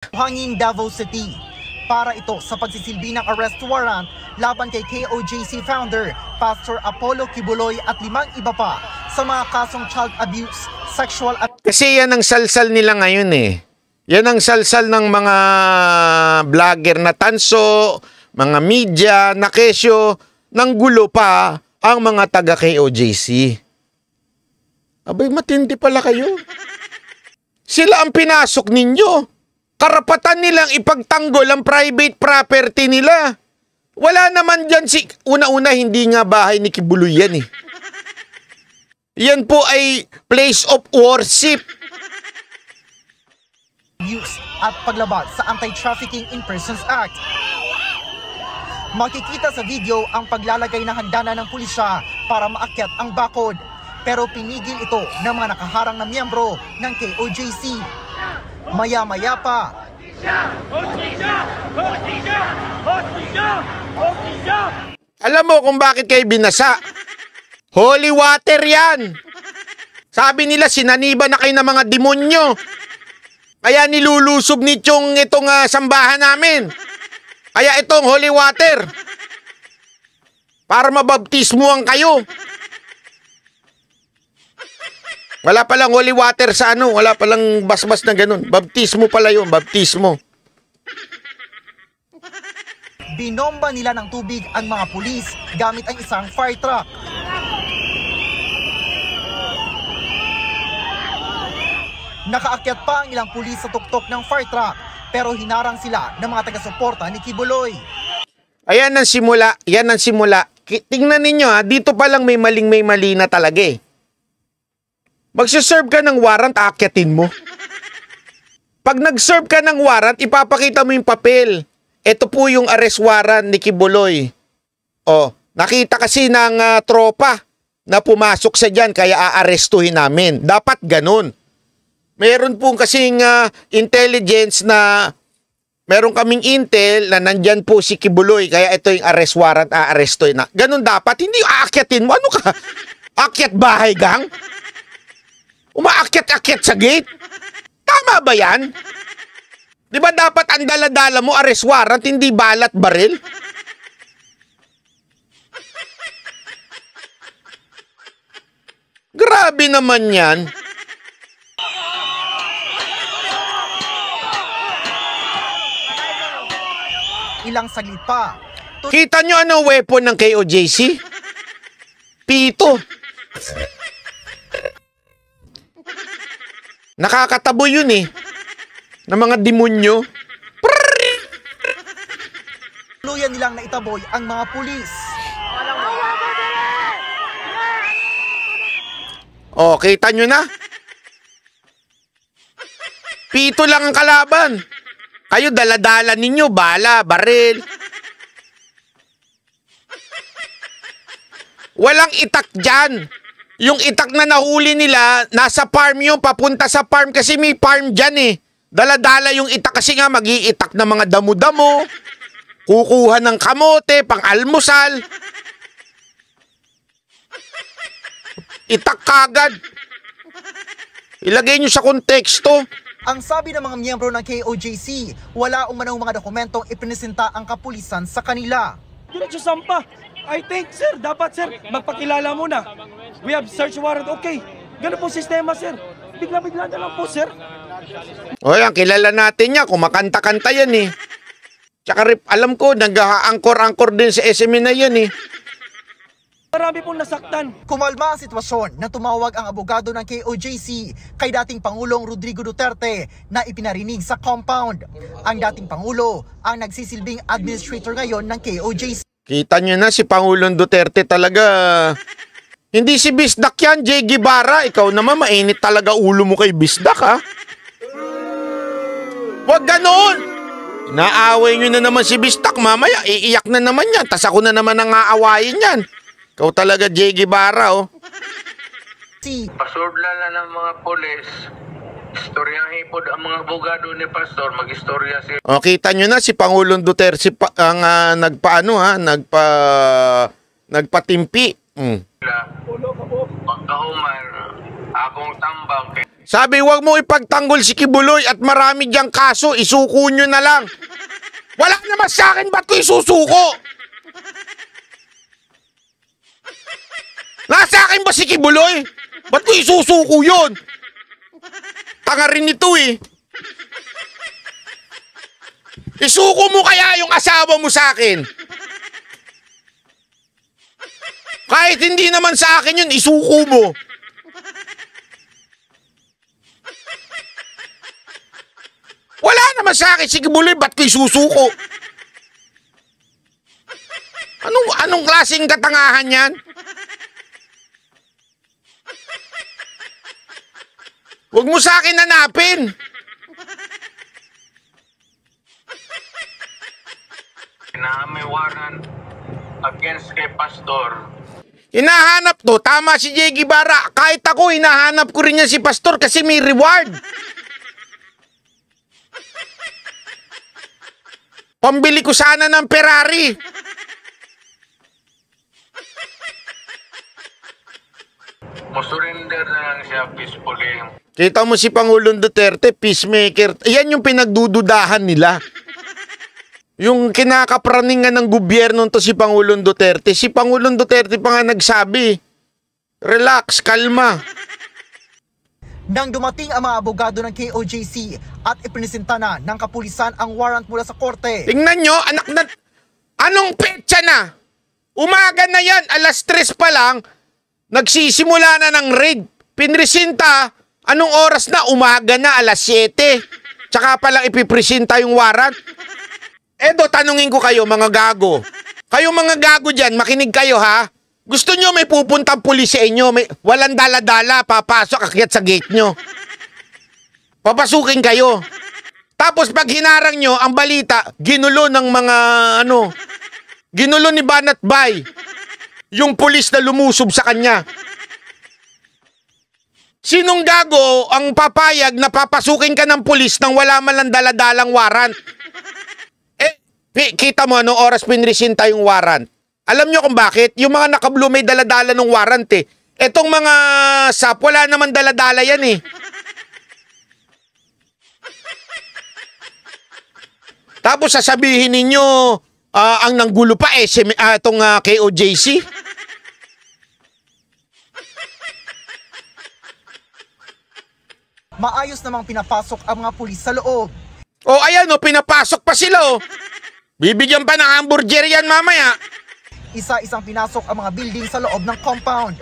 Hanging Davao City para ito sa pagsisilbi ng arrest warrant laban kay KOJC founder Pastor Apollo Kibuloy at 5 iba pa sa mga kasong child abuse, sexual Kasi yan ang salsal nila ngayon eh. Yan ang salsal ng mga vlogger na tanso, mga media na kesyo, nang gulo pa ang mga taga KOJC. Abay, matindi pala kayo. Sila ang pinasok ninyo. Karapatan nilang ipagtanggol ang private property nila. Wala naman dyan una-una, hindi nga bahay ni Kibuloy yan eh. Yan po ay place of worship. Abuse at paglabag sa Anti-Trafficking in Persons Act. Makikita sa video ang paglalagay ng hagdanan ng pulisya para maakyat ang bakod. Pero pinigil ito ng mga nakaharang na miyembro ng KOJC. Maya-maya pa. Alam mo kung bakit kayo binasa? Holy water yan! Sabi nila sinaniba na kayo ng mga demonyo. Kaya nilulusob ni Chong itong sambahan namin. Kaya itong holy water. Para mabaptismuhan kayo. Wala palang holy water sa ano. Wala palang basbas na ganun. Baptismo pala yun. Baptismo. Binomba nila ng tubig ang mga pulis gamit ang isang fire truck. Nakaakyat pa ang ilang pulis sa tuktok ng fire truck pero hinarang sila ng mga taga-suporta ni Kibuloy. Ayan ang simula. Yan ang simula. Tingnan ninyo ha. Dito palang may mali na talaga eh. Magsiserve ka ng warrant, aakyatin mo. Pag nag-serve ka ng warrant, ipapakita mo yung papel. Ito po yung arrest warrant ni Kibuloy. O, nakita kasi ng tropa na pumasok sa dyan, kaya aarestuhin namin. Dapat ganun. Meron po kasing intelligence na meron kaming intel na nandyan po si Kibuloy, kaya ito yung arrest warrant, aarestuhin na. Ganun dapat, hindi aakyatin mo. Ano ka? Akyat bahay gang? Umaakyat-akyat sa gate? Tama ba yan? Di ba dapat ang dala-dala mo arrest warrant, hindi balat baril? Grabe naman yan. Ilang saglit pa. Kita nyo ano weapon ng KOJC? Pito. Nakakatabo yun eh. Ng mga demonyo. Tuluyan nilang naitaboy ang mga pulis. Oh, kita nyo na? Pito lang ang kalaban. Kayo dala-dala ninyo, bala, baril. Walang itak dyan. Yung itak na nahuli nila, nasa farm yun, papunta sa farm kasi may farm dyan eh. Dala-dala yung itak kasi nga mag-iitak ng mga damo-damo, kukuha ng kamote, pang-almusal. Itak kagad. Ilagay nyo sa konteksto. Ang sabi ng mga miyembro ng KOJC, wala umanong mga dokumentong ipinisenta ang kapulisan sa kanila. Diretso sampa. I think, sir, dapat, sir, magpakilala muna. We have search warrant, okay. Ganun po sistema, sir. Bigla-bigla na lang po, sir. O yan, kilala natin yan. Kumakanta-kanta yan eh. Tsaka alam ko, nag-angkor-angkor din sa SME na yan eh. Marami pong nasaktan. Kumalma ang sitwasyon na tumawag ang abogado ng KOJC kay dating Pangulong Rodrigo Duterte na ipinarinig sa compound. Ang dating Pangulo ang nagsisilbing administrator ngayon ng KOJC. Kita nyo na si Pangulong Duterte talaga. Hindi si Bisdak yan, Jay Guevara. Ikaw naman, mainit talaga ulo mo kay Bisdak ha. Huwag ganoon. Naaway nyo na naman si Bisdak, mamaya iiyak na naman yan. Tas ako na naman ang aawayin yan. Ikaw talaga, Jay Guevara, oh. Pasordla na ng mga polis. Istoryahin po ang mga abogado ni Pastor, mag-istorya si... O, kita nyo na si Pangulong Duterte ang nagpatimpi. Pagkahuman, akong tambang. Sabi, huwag mo ipagtanggol si Kibuloy at marami diyang kaso, isuko nyo na lang. Wala naman sa akin, ba't ko isusuko? Nasa akin ba si Kibuloy? Ba't ko isusuko yun? Tanga rin ito eh. Isuko mo kaya yung asawa mo sa akin? Kahit hindi naman sa akin yun, isuko mo. Wala naman sa akin, sige Buloy, ba't ko isusuko? Anong klaseng katangahan yan? Huwag mo sa akin hanapin. May warrant against kay Pastor. Hinahanap to, tama si Jay Guevara. Kahit ako, hinahanap ko rin niya si Pastor kasi may reward. Pambili ko sana ng Ferrari. Surrender na lang siya peacefully. Kita mo si Pangulong Duterte, peacemaker. Yan yung pinagdududahan nila. Yung kinakapraningan ng gobyerno to si Pangulong Duterte. Si Pangulong Duterte pa nga nagsabi, relax, kalma. Nang dumating ang mga abogado ng KOJC at ipinisenta na ng kapulisan ang warrant mula sa korte. Tingnan nyo, anak na... Anong petsa na? Umaga na yan, alas 3 pa lang, nagsisimula na ng raid. Pinresinta, anong oras na? Umaga na, alas 7. Tsaka palang ipipresenta yung warrant. Edo, tanungin ko kayo, mga gago. Kayo mga gago dyan, makinig kayo ha. Gusto nyo may pupuntang pulis sa inyo, walang dala-dala, papasok, akyat sa gate nyo. Papasukin kayo. Tapos pag hinarang nyo, ang balita, ginulo ng mga ginulo ni Banat Bay, yung pulis na lumusob sa kanya. Sinong gago ang papayag na papasukin ka ng pulis nang wala man lang dala-dalang warrant? Kita mo anong oras pinresinta yung warrant. Alam nyo kung bakit? Yung mga naka-blue may dala-dala ng warrant eh. Etong mga SAP, wala naman dala-dala yan eh. Tapos sasabihin ninyo, ang nanggulo pa itong KOJC. Maayos namang pinapasok ang mga pulis sa loob. O ayan pinapasok pa sila o. Bibigyan pa ng hamburger yan mamaya. Isa-isang pinasok ang mga building sa loob ng compound.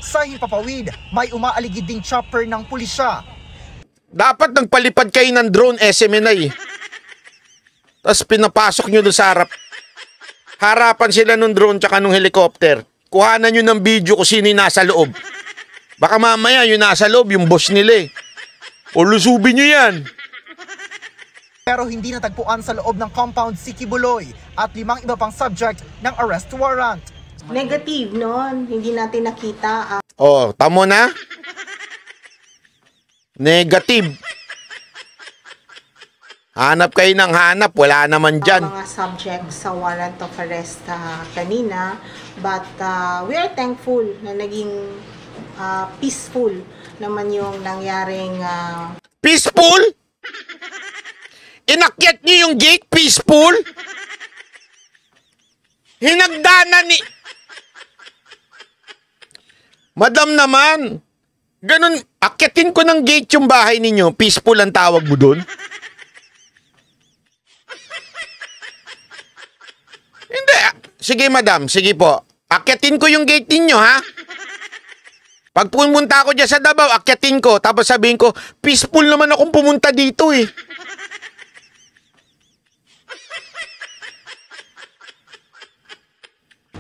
Sa himpapawid, may umaaligid ding chopper ng pulisya. Dapat nagpalipad kayo ng drone SMNI. Tapos pinapasok nyo doon sa harap. Harapan sila ng drone tsaka ng helicopter. Kuhanan nyo ng video kung sino yung nasa loob. Baka mamaya yung nasa loob, yung boss nila eh. O lusubin nyo yan. Pero hindi natagpuan sa loob ng compound si Kibuloy at 5 iba pang subject ng arrest warrant. Negative, no? Hindi natin nakita. Tamo na? Negative. Hanap kayo ng hanap, wala naman dyan. Mga subject sa warrant of arrest kanina. But we are thankful na naging peaceful naman yung nangyaring... Peaceful? Inakyat niyo yung gate, peaceful? Hinagdanan ni... Madam naman, ganun, akyatin ko ng gate yung bahay ninyo, peaceful ang tawag mo doon? Hindi. Sige madam, sige po. Akyatin ko yung gate ninyo ha. Pag pumunta ako dyan sa Davao, akyatin ko. Tapos sabihin ko, peaceful naman akong pumunta dito eh.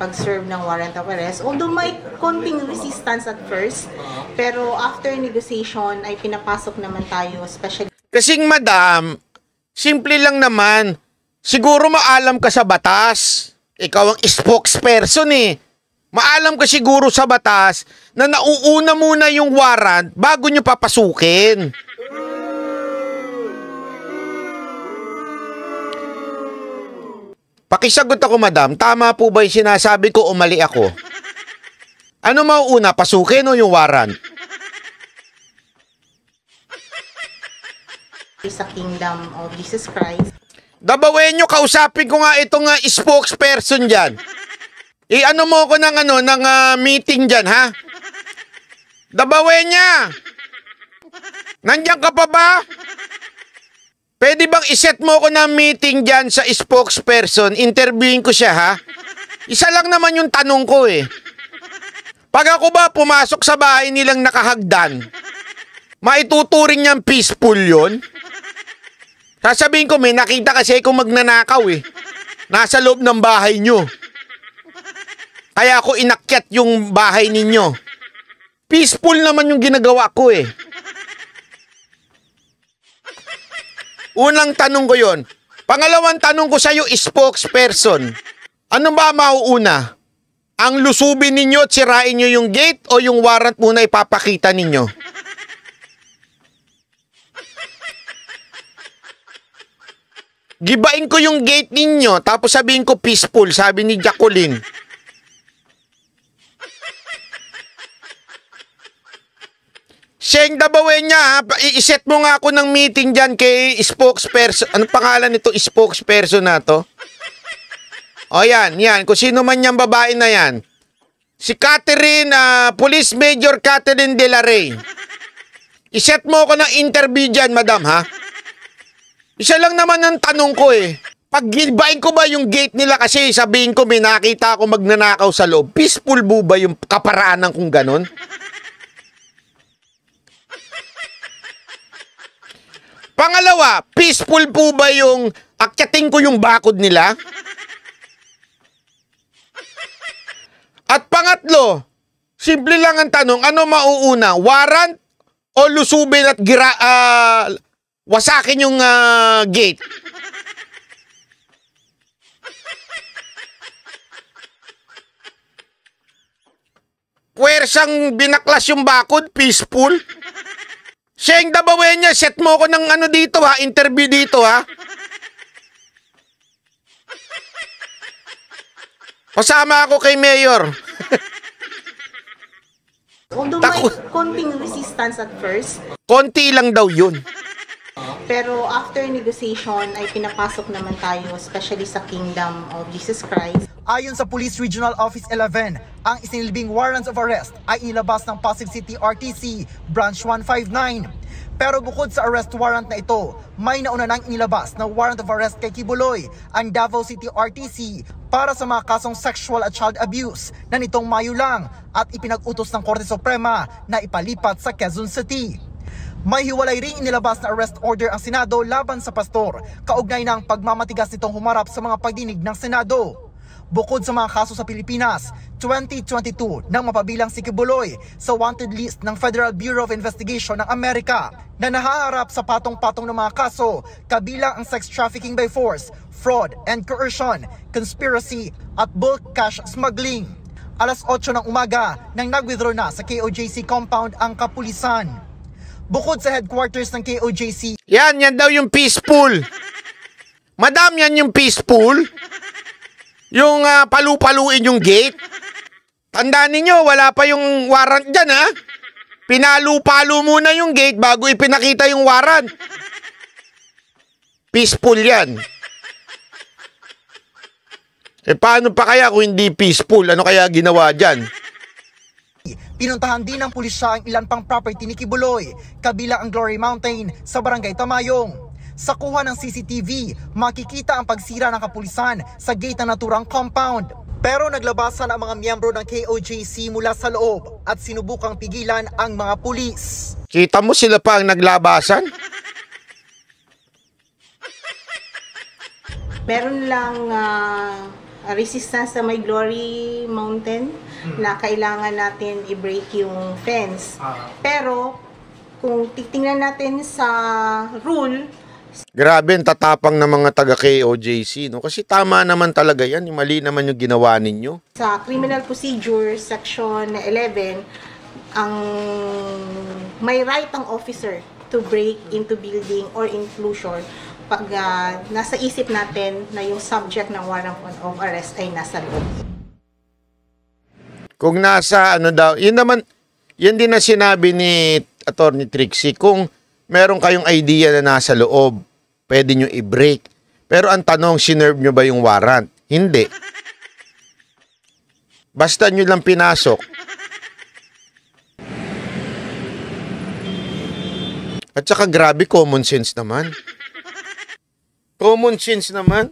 pag-serve ng warrant of arrest. Although may konting resistance at first, pero after negotiation ay pinapasok naman tayo, especially... Kasing madam, simple lang naman. Siguro maalam ka sa batas. Ikaw ang spokesperson eh. Maalam ka siguro sa batas na nauuna muna yung warrant bago nyo papasukin. Pakisagot ako, madam. Tama po ba yung sinasabi ko o mali ako? Ano mauuna, pasukin o yung warrant? sa Kingdom of Jesus Christ. Dabawenyo, kausapin ko nga itong spokesperson dyan. I-ano mo ko ng, meeting dyan, ha? Dabawenya! Nandiyan ka pa ba? Pwede bang iset mo ko ng meeting dyan sa spokesperson? Interviewin ko siya, ha? Isa lang naman yung tanong ko, eh. Pag ako ba pumasok sa bahay nilang nakahagdan, maituturing niyang peaceful yun? Sasabihin ko, may nakita kasi akong magnanakaw, eh. Nasa loob ng bahay nyo. Kaya ako inakyat yung bahay ninyo. Peaceful naman yung ginagawa ko, eh. Unang tanong ko yon. Pangalawang tanong ko sa'yo, spokesperson. Ano ba mauuna? Ang lusubin ninyo at sirain nyo yung gate o yung warrant muna ipapakita ninyo? Gibain ko yung gate ninyo tapos sabihin ko peaceful, sabi ni Jacqueline. Seng Dabawenya, ha? I-set mo nga ako ng meeting dyan kay spokesperson. Anong pangalan nito spokesperson na to? O yan. Kung sino man yung babae na yan. Si Catherine, Police Major Catherine De La Rey. I-set mo ako ng interview dyan, madam, ha? Isa lang naman ang tanong ko, eh. Pag gibain ko ba yung gate nila kasi sabihin ko may nakita ako magnanakaw sa loob. Peaceful ba yung kaparaanan kung ganon? Pangalawa, peaceful po ba yung akyating ko yung bakod nila? At pangatlo, simple lang ang tanong, ano mauuna? Warrant o lusubin at wasakin yung gate? Puwersang binaklas yung bakod, peaceful? Seng Dabawenya, set mo ko ng dito, ha? Interview dito, ha? Kasama ako kay Mayor. Although may konting resistance at first, Konti lang daw yun. pero after negotiation ay pinapasok naman tayo, especially sa Kingdom of Jesus Christ. Ayon sa Police Regional Office 11, ang isinilbing warrants of arrest ay inilabas ng Pasig City RTC Branch 159. Pero bukod sa arrest warrant na ito, may nauna nang inilabas na warrant of arrest kay Kibuloy, ang Davao City RTC, para sa mga kasong sexual at child abuse na nitong Mayo lang at ipinag-utos ng Korte Suprema na ipalipat sa Quezon City. May hiwalay ring inilabas na arrest order ang Senado laban sa pastor, kaugnay ng pagmamatigas nitong humarap sa mga pagdinig ng Senado. Bukod sa mga kaso sa Pilipinas, 2022 nang mapabilang si Kibuloy sa wanted list ng Federal Bureau of Investigation ng Amerika na nahaharap sa patong-patong ng mga kaso, kabilang ang sex trafficking by force, fraud and coercion, conspiracy at bulk cash smuggling. Alas 8 ng umaga nang nag-withdraw na sa KOJC compound ang kapulisan. Bukod sa headquarters ng KOJC, Yan daw yung peaceful. Madam, yan yung peaceful. Yung palu-paluin yung gate. Tandaan ninyo, wala pa yung warrant dyan, ha? Pinalu-palo muna yung gate bago ipinakita yung warrant. Peaceful yan. Paano pa kaya kung hindi peaceful? Ano kaya ginawa dyan? pinuntahan din ng pulisya ang ilan pang property ni Kibuloy, kabilang ang Glory Mountain sa Barangay Tamayong. Sa kuha ng CCTV, makikita ang pagsira ng kapulisan sa gate ng naturang compound. Pero naglabasan ang mga miyembro ng KOJC mula sa loob at sinubukang pigilan ang mga pulis. Kita mo sila pa ang naglabasan? Meron lang resistance sa may Glory Mountain na kailangan natin i-break yung fence. Pero kung titingnan natin sa rule, Grabe ang tatapang ng mga taga KOJC, no? Kasi tama naman talaga yan, mali naman yung ginawa ninyo. sa Criminal Procedure Section 11, ang may right ang officer to break into building or enclosure pag nasa isip natin na yung subject ng warrant of arrest ay nasa loob. Kung nasa ano daw, yun naman, yan din na sinabi ni Attorney Trixie, kung meron kayong idea na nasa loob. Pwede nyo i-break. Pero ang tanong, sinerve nyo ba yung warrant? Hindi. Basta nyo lang pinasok. At saka grabe, common sense naman. Common sense naman.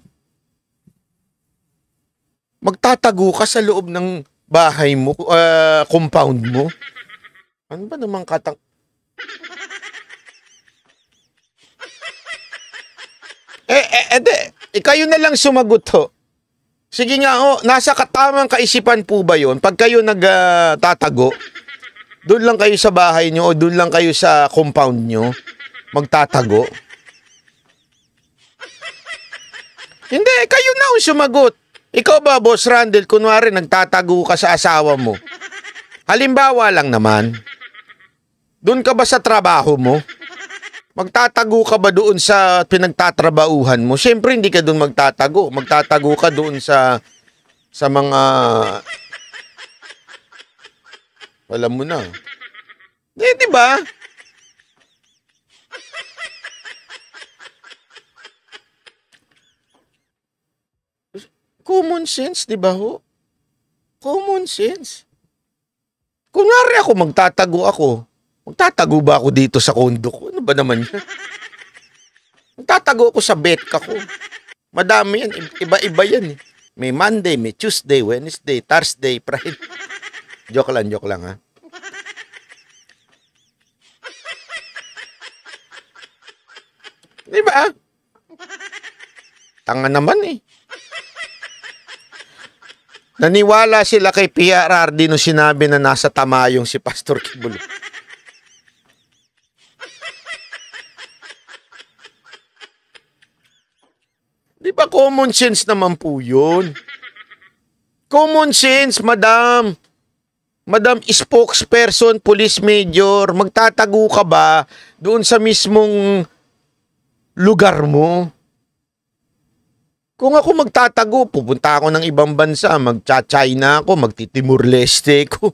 Magtatago ka sa loob ng bahay mo, compound mo. Ano ba namang kayo na lang sumagot ho. Sige nga nasa katamang kaisipan po ba yun? Pag kayo nagtatago, doon lang kayo sa bahay nyo o doon lang kayo sa compound nyo magtatago? Hindi, kayo na ang sumagot. Ikaw ba, Boss Randel, kunwari nagtatago ka sa asawa mo? Halimbawa lang naman, doon ka ba sa trabaho mo? Magtatago ka ba doon sa pinagtatrabahuhan mo? Siyempre, hindi ka doon magtatago. Magtatago ka doon sa mga... Alam mo na. Di ba? Common sense, di ba ho? Common sense. Kunwari ako, magtatago ako. Magtatago ba ako dito sa kondo ko? Ano ba naman yun? Magtatago ako sa betka ko. Madami yan. Iba-iba yan. May Monday, may Tuesday, Wednesday, Thursday, Friday. Joke lang ha. Di ba? Tanga naman eh. Naniwala sila kay PRRD nung sinabi na nasa tamayong si Pastor Kibulo. Di ba common sense naman po yun? Common sense, madam. Madam spokesperson, police major, magtatago ka ba doon sa mismong lugar mo? Kung ako magtatago, pupunta ako ng ibang bansa, magcha-China ako, magti-Timor Leste ko.